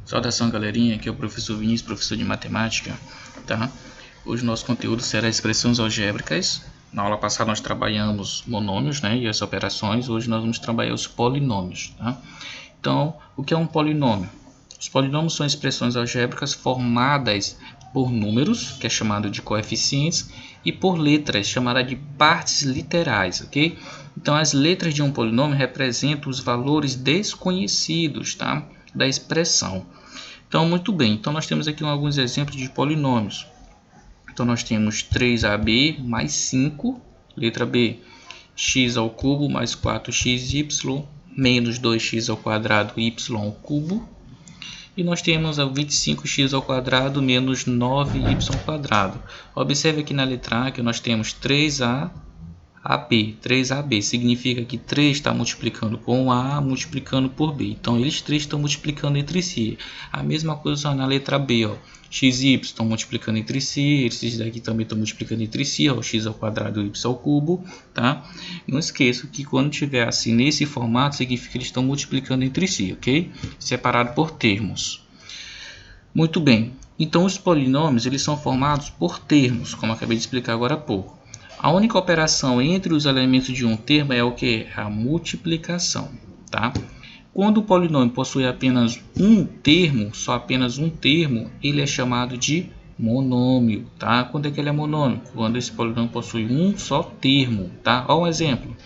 Saudação, galerinha, aqui é o professor Vinícius, professor de matemática, tá? Hoje o nosso conteúdo será expressões algébricas. Na aula passada nós trabalhamos monômios, né, e as operações. Hoje nós vamos trabalhar os polinômios, tá? Então, o que é um polinômio? Os polinômios são expressões algébricas formadas por números, que é chamado de coeficientes, e por letras, chamada de partes literais, ok? Então, as letras de um polinômio representam os valores desconhecidos, tá, da expressão. Então, muito bem. Então, nós temos aqui alguns exemplos de polinômios. Então, nós temos 3ab mais 5, letra B, x ao cubo mais 4xy menos 2x ao quadrado y ao cubo. E nós temos a 25x ao quadrado menos 9y ao quadrado. Observe aqui na letra A que nós temos 3ab. 3ab significa que 3 está multiplicando com A, multiplicando por B. Então, eles três estão multiplicando entre si. A mesma coisa na letra B, ó. xy estão multiplicando entre si, esses daqui também estão multiplicando entre si, ó, x ao quadrado e y ao cubo, tá? Não esqueça que quando tiver assim nesse formato, significa que eles estão multiplicando entre si, ok? Separado por termos. Muito bem. Então, os polinômios eles são formados por termos, como eu acabei de explicar agora há pouco. A única operação entre os elementos de um termo é o que? A multiplicação, tá? Quando o polinômio possui apenas um termo, só apenas um termo, ele é chamado de monômio, tá? Quando é que ele é monômio? Quando esse polinômio possui um só termo, tá? Olha um exemplo.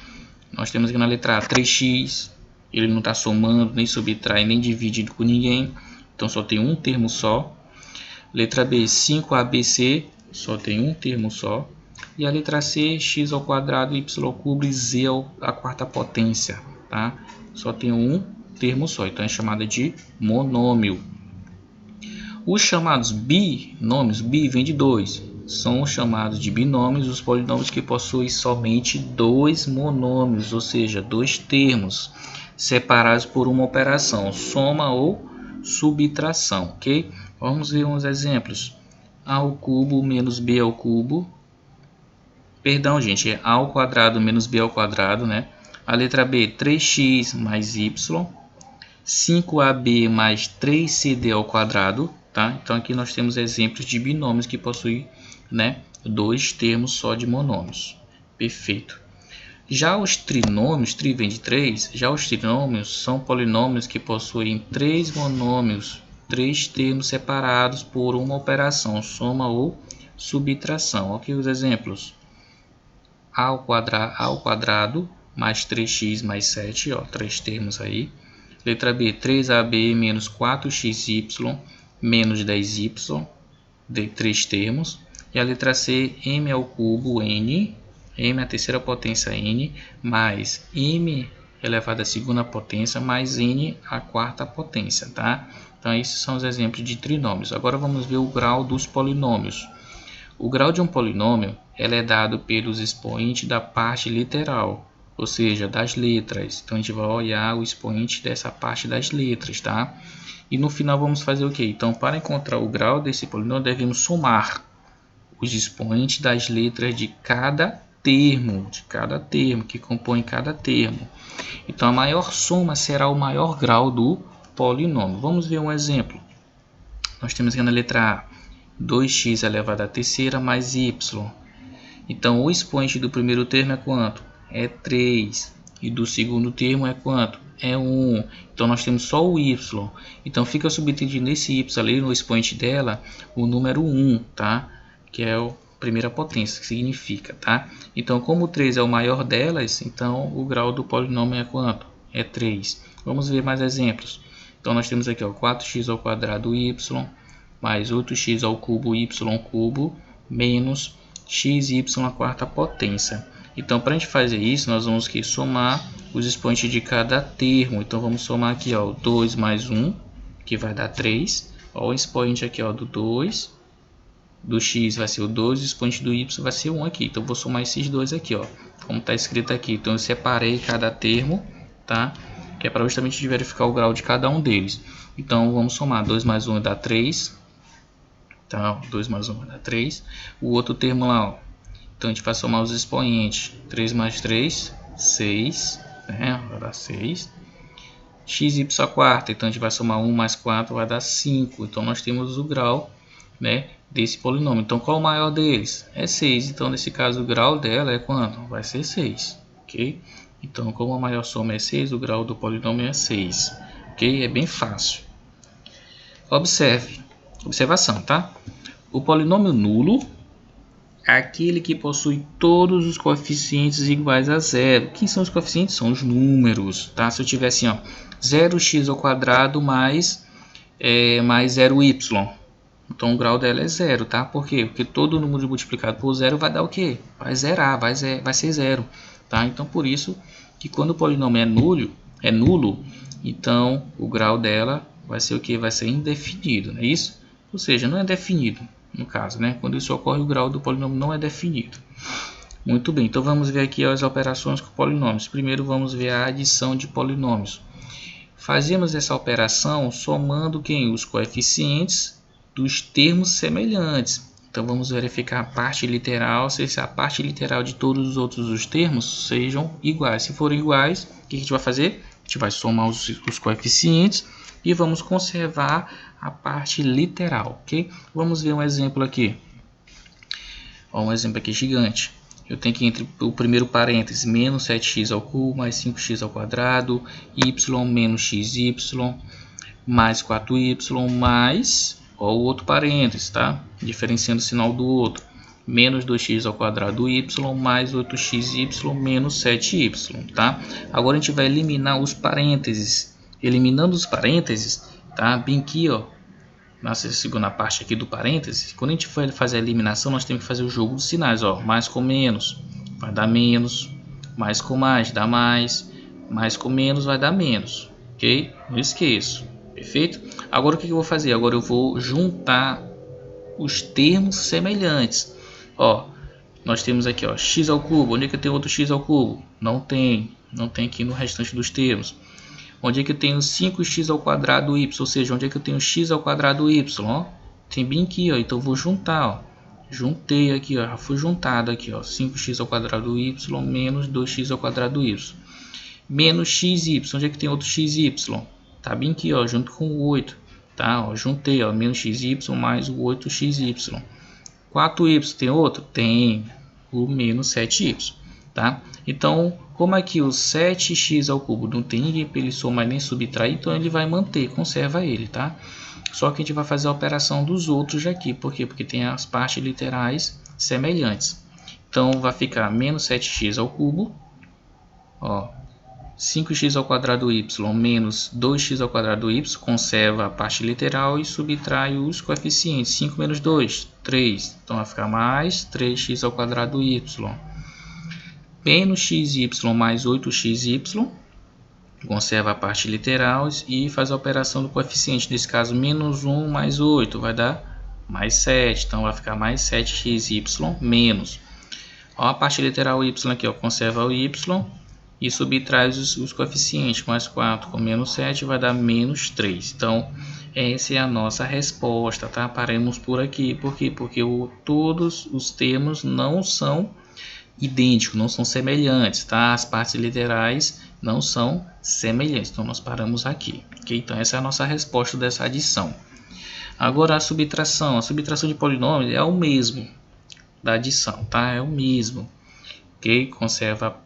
Nós temos aqui na letra A 3x, ele não está somando, nem subtrai, nem dividindo com ninguém, então só tem um termo só. Letra B, 5abc, só tem um termo só. E a letra C, x ao quadrado, y ao cubo e z à quarta potência, tá? Só tem um termo só, então é chamada de monômio. Os chamados binômios, bi vem de 2, são chamados de binômios os polinômios que possuem somente dois monômios, ou seja, dois termos, separados por uma operação, soma ou subtração, ok? Vamos ver uns exemplos. A ao cubo menos b ao cubo. Perdão, gente, é a ao quadrado menos b ao quadrado, né? A letra B, 3x mais y. 5ab mais 3cd ao quadrado, tá? Então, aqui nós temos exemplos de binômios que possuem, né, dois termos só de monômios. Perfeito. Já os trinômios, tri vem de 3, já os trinômios são polinômios que possuem três monômios, três termos separados por uma operação, soma ou subtração. Ok, os exemplos. A ao quadrado mais 3x mais 7, ó, três termos aí. Letra B, 3ab menos 4xy menos 10y, de três termos. E a letra C, m ao cubo n, m a terceira potência n, mais m elevado à segunda potência, mais n à quarta potência, tá? Então, esses são os exemplos de trinômios. Agora, vamos ver o grau dos polinômios. O grau de um polinômio ele é dado pelos expoentes da parte literal, ou seja, das letras. Então, a gente vai olhar o expoente dessa parte das letras, tá? E no final vamos fazer o quê? Então, para encontrar o grau desse polinômio, devemos somar os expoentes das letras de cada termo, que compõe cada termo. Então, a maior soma será o maior grau do polinômio. Vamos ver um exemplo. Nós temos aqui na letra A 2x elevado à terceira mais y. Então, o expoente do primeiro termo é quanto? É 3. E do segundo termo é quanto? É 1. Então, nós temos só o y. Então, fica subentendido nesse y ali, no expoente dela, o número 1, tá? Que é a primeira potência, que significa, tá? Então, como o 3 é o maior delas, então o grau do polinômio é quanto? É 3. Vamos ver mais exemplos. Então, nós temos aqui, ó, 4x ao quadrado y mais 8x ao cubo y cubo menos xy à quarta potência. Então, para a gente fazer isso, nós vamos aqui somar os expoentes de cada termo. Então, vamos somar aqui, ó, 2 mais 1, que vai dar 3. Ó, o expoente aqui, ó, do 2, do x vai ser o 2, o expoente do y vai ser 1 aqui. Então, vou somar esses dois aqui, ó, como está escrito aqui. Então, eu separei cada termo, tá? Que é para justamente verificar o grau de cada um deles. Então, vamos somar 2 mais 1 dá 3. Então, 2 mais 1 vai dar 3. O outro termo lá, ó. Então, a gente vai somar os expoentes. 3 mais 3, 6. Né? Vai dar 6. xy à quarta, então a gente vai somar 1 mais 4 vai dar 5, então nós temos o grau, né, desse polinômio. Então qual o maior deles? É 6, então nesse caso o grau dela é quanto? Vai ser 6, ok? Então como a maior soma é 6, o grau do polinômio é 6, ok? É bem fácil. Observe, observação, tá? O polinômio nulo é aquele que possui todos os coeficientes iguais a zero. Quem são os coeficientes? São os números, tá? Se eu tiver assim, ó, 0x² mais 0y. Então o grau dela é 0, tá? Por quê? Porque todo número multiplicado por 0 vai dar o quê? Vai zerar, vai ser 0, tá? Então por isso que quando o polinômio é nulo, então o grau dela vai ser o quê? Vai ser indefinido, não é isso? Ou seja, não é definido. No caso, né? Quando isso ocorre, o grau do polinômio não é definido. Muito bem, então vamos ver aqui as operações com polinômios. Primeiro vamos ver a adição de polinômios. Fazemos essa operação somando quem? Os coeficientes dos termos semelhantes. Então vamos verificar a parte literal, se a parte literal de todos os outros termos sejam iguais. Se forem iguais, o que a gente vai fazer? A gente vai somar os coeficientes e vamos conservar a parte literal, ok? Vamos ver um exemplo aqui. Ó, um exemplo aqui gigante. Eu tenho que entre o primeiro parênteses menos 7x ao cubo mais 5x ao quadrado, y menos xy mais 4y mais, ó, o outro parênteses, tá? Diferenciando o sinal do outro. Menos 2x ao quadrado y mais 8xy menos 7y, tá? Agora a gente vai eliminar os parênteses. Eliminando os parênteses, tá? Bem aqui, ó, na segunda parte aqui do parênteses, quando a gente for fazer a eliminação, nós temos que fazer o jogo dos sinais, ó. Mais com menos vai dar menos, mais com mais dá mais com menos vai dar menos, ok? Não esqueço, perfeito? Agora o que eu vou fazer? Agora eu vou juntar os termos semelhantes, ó. Nós temos aqui, ó, x ao cubo. Onde é que eu tenho outro x ao cubo? Não tem aqui no restante dos termos. Onde é que eu tenho 5x ao quadrado y? Ou seja, onde é que eu tenho x ao quadrado y? Ó, tem bem aqui, ó. Então eu vou juntar, ó. Juntei aqui, ó. Já foi juntado aqui, ó. 5x ao quadrado y menos 2x ao quadrado y. Menos xy. Onde é que tem outro xy? Tá bem aqui, ó. Junto com o 8. Tá? Ó, juntei, ó. Menos xy mais o 8xy. 4y tem outro? Tem. O menos 7y. Tá? Então, como aqui o 7x ao cubo não tem ninguém para ele somar nem subtrair, então ele vai manter, conserva ele, tá? Só que a gente vai fazer a operação dos outros aqui, por quê? Porque tem as partes literais semelhantes. Então, vai ficar menos 7x ao cubo, ó, 5x ao quadrado y menos 2x ao quadrado y, conserva a parte literal e subtrai os coeficientes. 5 menos 2, 3, então vai ficar mais 3x ao quadrado y. Menos xy mais 8xy, conserva a parte literal e faz a operação do coeficiente. Nesse caso, menos 1 mais 8 vai dar mais 7. Então, vai ficar mais 7xy menos. Ó, a parte literal y aqui, ó, conserva o y e subtrai os coeficientes. Mais 4 com menos 7 vai dar menos 3. Então, essa é a nossa resposta, tá? Paremos por aqui. Por quê? Porque todos os termos não são idênticos, não são semelhantes, tá? As partes literais não são semelhantes, então nós paramos aqui, ok? Então essa é a nossa resposta dessa adição. Agora a subtração de polinômios é o mesmo da adição, tá? É o mesmo, ok? Conserva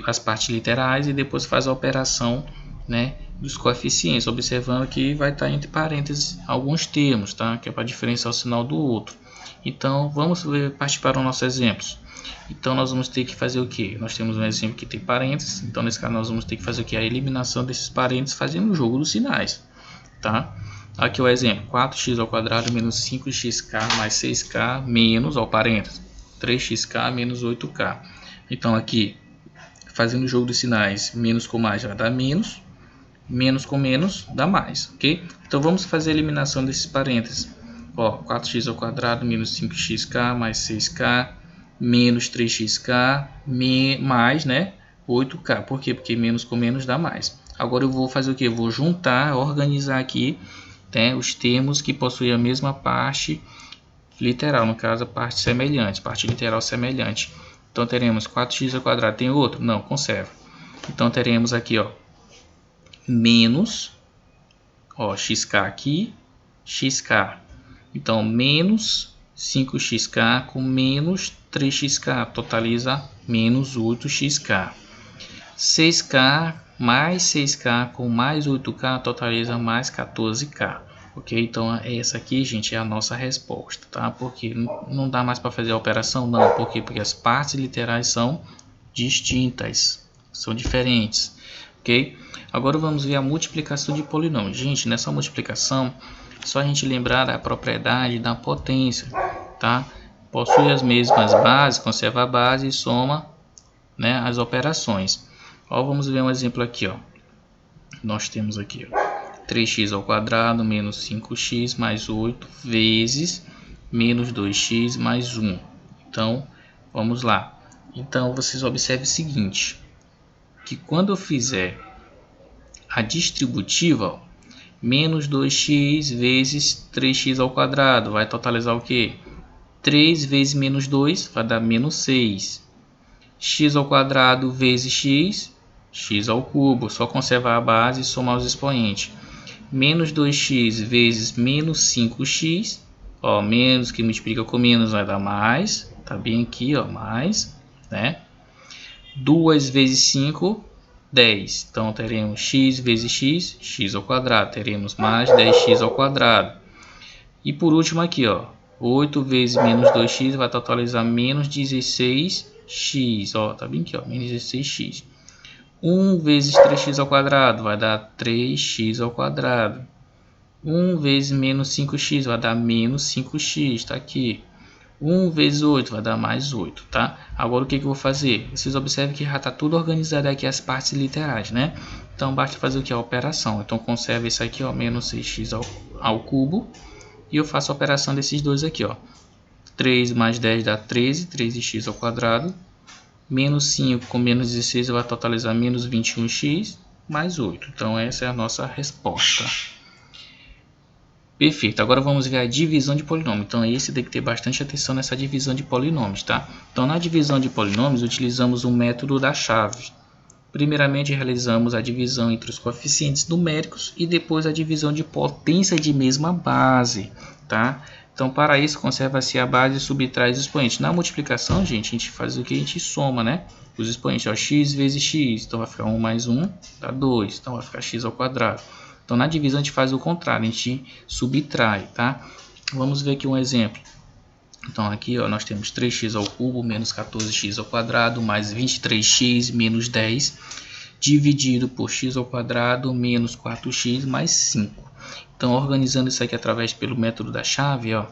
as partes literais e depois faz a operação, né, dos coeficientes, observando que vai estar entre parênteses alguns termos, tá? Que é para diferenciar o sinal do outro. Então, vamos partir para os nossos exemplos. Então, nós vamos ter que fazer o que? Nós temos um exemplo que tem parênteses. Então, nesse caso, nós vamos ter que fazer o que? A eliminação desses parênteses fazendo o jogo dos sinais. Tá? Aqui é o exemplo. 4x ao quadrado menos 5xk mais 6k menos, ao parênteses, 3xk menos 8k. Então, aqui, fazendo o jogo dos sinais, menos com mais vai dar menos. Menos com menos dá mais. Ok? Então, vamos fazer a eliminação desses parênteses. Ó, 4x ao quadrado menos 5xk mais 6k menos 3xk mais, né, 8k. Por quê? Porque menos com menos dá mais. Agora eu vou fazer o que? Eu vou juntar, organizar aqui, né, os termos que possuem a mesma parte literal, no caso a parte semelhante, parte literal semelhante. Então teremos 4x ao quadrado, tem outro? Não, conserva. Então teremos aqui, ó, menos, ó, xk aqui, xk. Então, menos 5xk com menos 3xk, totaliza menos 8xk. 6k mais 6k com mais 8k, totaliza mais 14k. Ok? Então, essa aqui, gente, é a nossa resposta, tá? Porque não dá mais para fazer a operação? Não. Por quê? Porque as partes literais são distintas, são diferentes. Ok? Agora vamos ver a multiplicação de polinômios. Gente, nessa multiplicação, só a gente lembrar da propriedade da potência, tá? Possui as mesmas bases, conserva a base e soma, né, as operações. Ó, vamos ver um exemplo aqui, ó. Nós temos aqui, ó, 3x ao quadrado menos 5x mais 8 vezes menos 2x mais 1. Então, vamos lá. Então, vocês observem o seguinte, que quando eu fizer a distributiva, ó, menos 2x vezes 3x ao quadrado vai totalizar o quê? 3 vezes menos 2 vai dar menos 6. X ao quadrado vezes x, x ao cubo. Só conservar a base e somar os expoentes. Menos 2x vezes menos 5x. Ó, menos que multiplica com menos vai dar mais. Tá bem aqui, ó, mais, né? 2 vezes 5, 10. Então, teremos x vezes x, x ao quadrado. Teremos mais 10x ao quadrado. E por último aqui, ó, 8 vezes menos 2x vai totalizar menos 16x. Ó, tá bem aqui, ó, menos 16x. 1 vezes 3x ao quadrado vai dar 3x ao quadrado. 1 vezes menos 5x vai dar menos 5x, tá aqui. 1 vezes 8 vai dar mais 8, tá? Agora o que eu vou fazer? Vocês observem que já está tudo organizado aqui as partes literais, né? Então basta fazer o que? A operação. Então conserva isso aqui, ó, menos 6x ao cubo. E eu faço a operação desses dois aqui, ó. 3 mais 10 dá 13, 13x ao quadrado. Menos 5 com menos 16 vai totalizar menos 21x mais 8. Então essa é a nossa resposta. Perfeito. Agora vamos ver a divisão de polinômios. Então esse tem que ter bastante atenção nessa divisão de polinômios, tá? Então na divisão de polinômios utilizamos o método da chave. Primeiramente realizamos a divisão entre os coeficientes numéricos e depois a divisão de potência de mesma base, tá? Então para isso conserva-se a base e subtrai os expoentes. Na multiplicação, gente, a gente faz o que? A gente soma, né? Os expoentes, ó, x vezes x, então vai ficar 1 mais 1 dá 2, então vai ficar x ao quadrado. Então na divisão a gente faz o contrário, a gente subtrai, tá? Vamos ver aqui um exemplo. Então aqui, ó, nós temos 3x ao cubo menos 14x ao quadrado mais 23x menos 10 dividido por x ao quadrado menos 4x mais 5. Então organizando isso aqui através pelo método da chave, ó,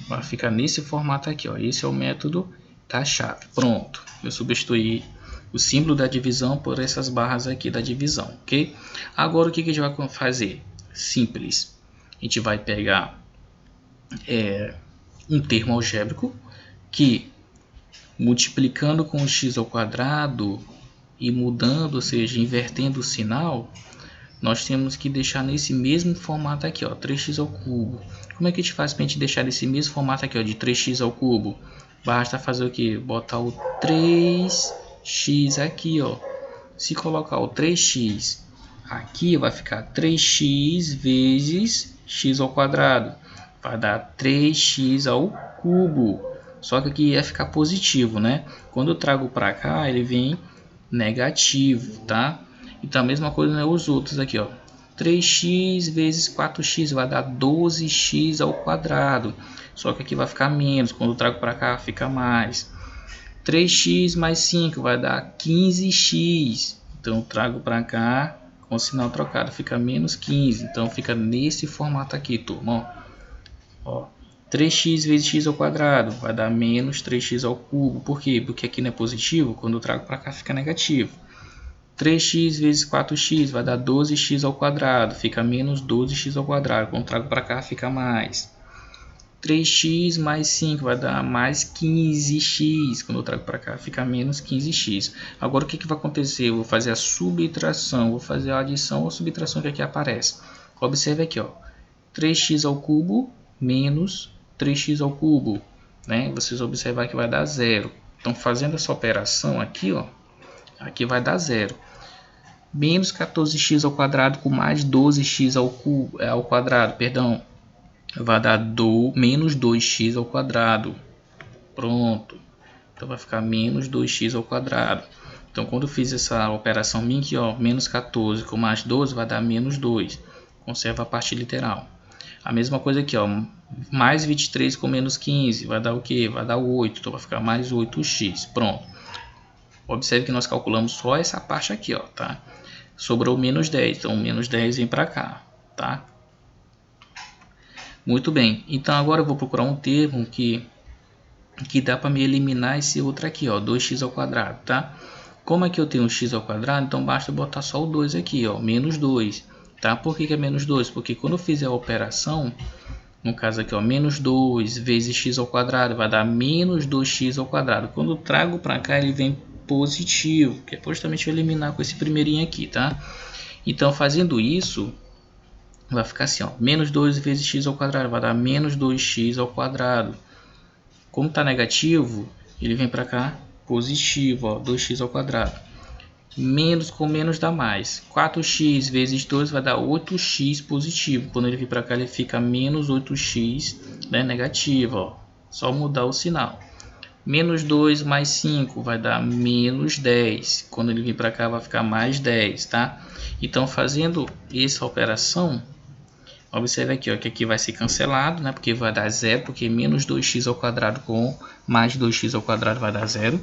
vai ficar nesse formato aqui, ó. Esse é o método da chave. Pronto, eu substituí o símbolo da divisão por essas barras aqui da divisão, ok? Agora o que a gente vai fazer? Simples. A gente vai pegar um termo algébrico que, multiplicando com x ao quadrado e mudando, ou seja, invertendo o sinal, nós temos que deixar nesse mesmo formato aqui, ó, 3x ao cubo. Como é que a gente faz para a gente deixar nesse mesmo formato aqui, ó, de 3x ao cubo? Basta fazer o que? Botar o 3x aqui, ó. Se colocar o 3x aqui, vai ficar 3x vezes x ao quadrado. Vai dar 3x ao cubo. Só que aqui ia ficar positivo, né? Quando eu trago para cá, ele vem negativo, tá? Então a mesma coisa, né, os outros aqui, ó. 3x vezes 4x vai dar 12x ao quadrado. Só que aqui vai ficar menos. Quando eu trago para cá, fica mais. 3x mais 5 vai dar 15x. Então eu trago para cá com o sinal trocado, fica menos 15. Então fica nesse formato aqui, turma, ó. 3x vezes x ao quadrado vai dar menos 3x ao cubo. Por quê? Porque aqui não é positivo, quando eu trago para cá fica negativo. 3x vezes 4x vai dar 12x ao quadrado, fica menos 12x ao quadrado. Quando eu trago para cá fica mais. 3x mais 5 vai dar mais 15x. Quando eu trago para cá fica menos 15x. Agora o que vai acontecer? Eu vou fazer a subtração, vou fazer a adição ou subtração que aqui aparece. Observe aqui, ó. 3x ao cubo menos 3x ao cubo, né? Vocês observar que vai dar zero. Então fazendo essa operação aqui, ó, aqui vai dar zero. Menos 14x ao quadrado com mais 12x ao quadrado, perdão, vai dar menos 2x ao quadrado. Pronto. Então vai ficar menos 2x ao quadrado. Então quando eu fiz essa operação minha aqui, ó, menos 14 com mais 12 vai dar menos 2. Conserva a parte literal. A mesma coisa aqui, ó, mais 23 com menos 15 vai dar o que? Vai dar 8. Então vai ficar mais 8x. Pronto. Observe que nós calculamos só essa parte aqui, ó, tá? Sobrou menos 10. Então menos 10 vem para cá, tá? Muito bem. Então agora eu vou procurar um termo que dá para me eliminar esse outro aqui, ó, 2x ao quadrado, tá? Como aqui eu tenho x ao quadrado, então basta botar só o 2 aqui, ó, menos 2, tá? Por que é menos 2? Porque quando eu fizer a operação, no caso aqui, ó, menos 2 vezes x ao quadrado vai dar menos 2x ao quadrado. Quando eu trago para cá, ele vem positivo, que é justamente eliminar com esse primeirinho aqui, tá? Então, fazendo isso, vai ficar assim, ó, menos 2 vezes x ao quadrado vai dar menos 2x ao quadrado. Como está negativo, ele vem para cá positivo, ó, 2x ao quadrado. Menos com menos dá mais. 4x vezes 2 vai dar 8x positivo. Quando ele vir para cá, ele fica menos 8x, né, negativo. Ó. Só mudar o sinal. Menos 2 mais 5 vai dar menos 10. Quando ele vir para cá, vai ficar mais 10, tá? Então, fazendo essa operação, observe aqui, ó, que aqui vai ser cancelado, né? Porque vai dar zero, porque menos 2x ao quadrado com mais 2x ao quadrado vai dar zero.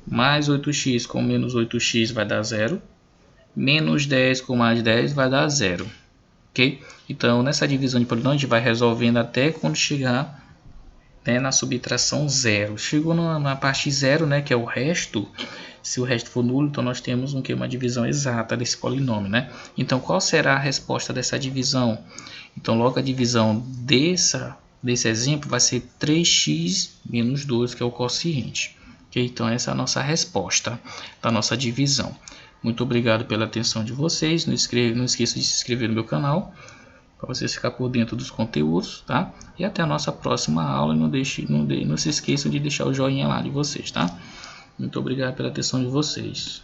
Mais 8x com menos 8x vai dar zero. Menos 10 com mais 10 vai dar zero. Ok? Então, nessa divisão de polinômios, a gente vai resolvendo até quando chegar, né, na subtração zero. Chegou na parte zero, né, que é o resto. Se o resto for nulo, então nós temos uma divisão exata desse polinômio, né? Então, qual será a resposta dessa divisão? Então, logo a divisão desse exemplo vai ser 3x menos 2, que é o quociente. Okay? Então, essa é a nossa resposta da nossa divisão. Muito obrigado pela atenção de vocês. Não esqueça de se inscrever no meu canal, para vocês ficar por dentro dos conteúdos, tá? E até a nossa próxima aula. Não se esqueçam de deixar o joinha lá de vocês, tá? Muito obrigado pela atenção de vocês.